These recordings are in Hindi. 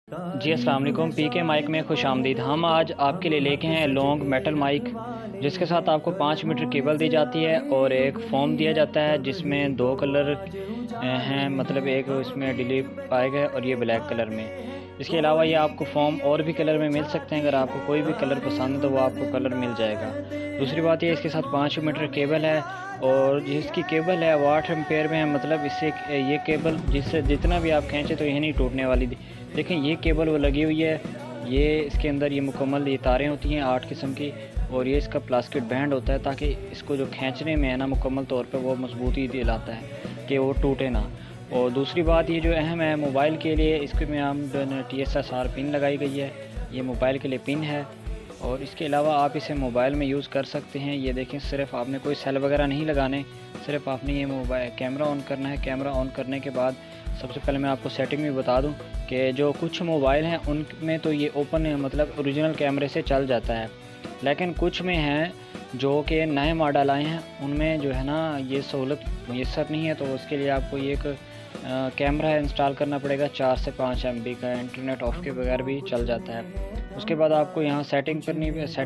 जी अस्सलाम वालेकुम। पीके माइक में खुश आमदीद। हम आज आपके लिए लेके हैं लॉन्ग मेटल माइक, जिसके साथ आपको 5 मीटर केबल दी जाती है और एक फ़ोम दिया जाता है जिसमें 2 कलर हैं, मतलब एक इसमें डिलीट आएगा और ये ब्लैक कलर में। इसके अलावा ये आपको फ़ोम और भी कलर में मिल सकते हैं। अगर आपको कोई भी कलर पसंद है तो वो आपको कलर मिल जाएगा। दूसरी बात ये, इसके साथ 5 मीटर केबल है और जिसकी केबल है वो 8 एम्पेयर में है। मतलब इससे ये केबल जिससे जितना भी आप खींचे तो यह नहीं टूटने वाली। देखें ये केबल वो लगी हुई है, ये इसके अंदर ये मुकम्मल ये तारें होती हैं 8 किस्म की, और ये इसका प्लास्टिक बैंड होता है ताकि इसको जो खींचने में है ना मुकम्मल तौर पे वो मजबूती दिलाता है कि वो टूटे ना। और दूसरी बात ये जो अहम है मोबाइल के लिए, इसके में हम TSSR पिन लगाई गई है, ये मोबाइल के लिए पिन है। और इसके अलावा आप इसे मोबाइल में यूज़ कर सकते हैं। ये देखें, सिर्फ आपने कोई सेल वगैरह नहीं लगाने, सिर्फ आपने ये मोबाइल कैमरा ऑन करना है। कैमरा ऑन करने के बाद सबसे पहले मैं आपको सेटिंग में बता दूं कि जो कुछ मोबाइल हैं उनमें तो ये ओपन है, मतलब ओरिजिनल कैमरे से चल जाता है, लेकिन कुछ में हैं जो कि नए मॉडल आए हैं उनमें जो है ना ये सहूलत मुयसर नहीं है। तो उसके लिए आपको ये एक कैमरा इंस्टॉल करना पड़ेगा 4 से 5 MB का, इंटरनेट ऑफ के बगैर भी चल जाता है। उसके बाद आपको यहाँ सेटिंग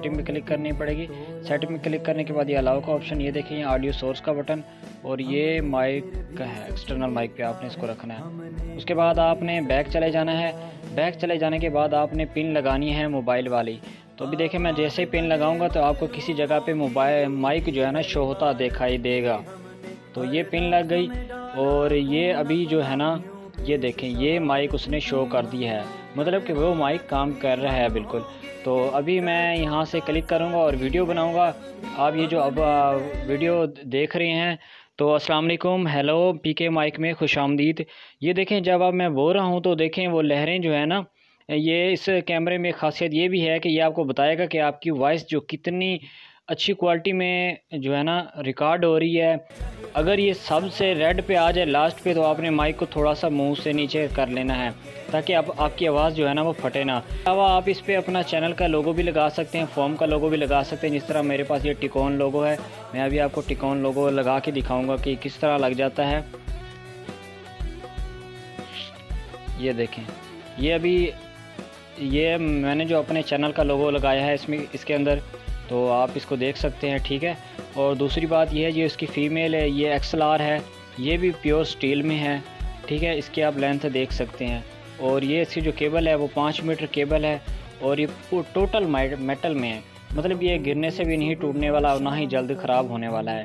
में क्लिक करनी पड़ेगी। सेटिंग में क्लिक करने के बाद ये अलाउ का ऑप्शन, ये देखिए ऑडियो सोर्स का बटन, और ये माइक का है, एक्सटर्नल माइक पे आपने इसको रखना है। उसके बाद आपने बैक चले जाना है। बैक चले जाने के बाद आपने पिन लगानी है मोबाइल वाली। तो अभी देखें, मैं जैसे ही पिन लगाऊंगा तो आपको किसी जगह पे मोबाइल माइक जो है ना शो होता दिखाई देगा। तो ये पिन लग गई और ये अभी जो है ना ये देखें ये माइक उसने शो कर दी है, मतलब कि वो माइक काम कर रहा है बिल्कुल। तो अभी मैं यहाँ से क्लिक करूँगा और वीडियो बनाऊँगा। आप ये जो अब वीडियो देख रहे हैं तो अस्सलाम वालेकुम, हेलो, पीके माइक में खुश आमदीद। ये देखें, जब अब मैं बोल रहा हूँ तो देखें वो लहरें जो है ना, ये इस कैमरे में खासियत ये भी है कि ये आपको बताएगा कि आपकी वॉइस जो कितनी अच्छी क्वालिटी में जो है ना रिकॉर्ड हो रही है। अगर ये सबसे रेड पे आ जाए लास्ट पे तो आपने माइक को थोड़ा सा मुंह से नीचे कर लेना है ताकि अब आपकी आवाज़ जो है ना वो फटे ना। अलावा आप इस पे अपना चैनल का लोगो भी लगा सकते हैं, फॉर्म का लोगो भी लगा सकते हैं। जिस तरह मेरे पास ये टिकोन लोगो है, मैं अभी आपको टिकोन लोगो लगा के दिखाऊंगा कि किस तरह लग जाता है। ये देखें, ये अभी ये मैंने जो अपने चैनल का लोगो लगाया है इसके अंदर, तो आप इसको देख सकते हैं, ठीक है। और दूसरी बात यह है, ये इसकी फ़ीमेल है, ये XLR है, ये भी प्योर स्टील में है, ठीक है। इसकी आप लेंथ देख सकते हैं। और ये इसकी जो केबल है वो 5 मीटर केबल है और ये टोटल मेटल में है, मतलब ये गिरने से भी नहीं टूटने वाला और ना ही जल्द ख़राब होने वाला है।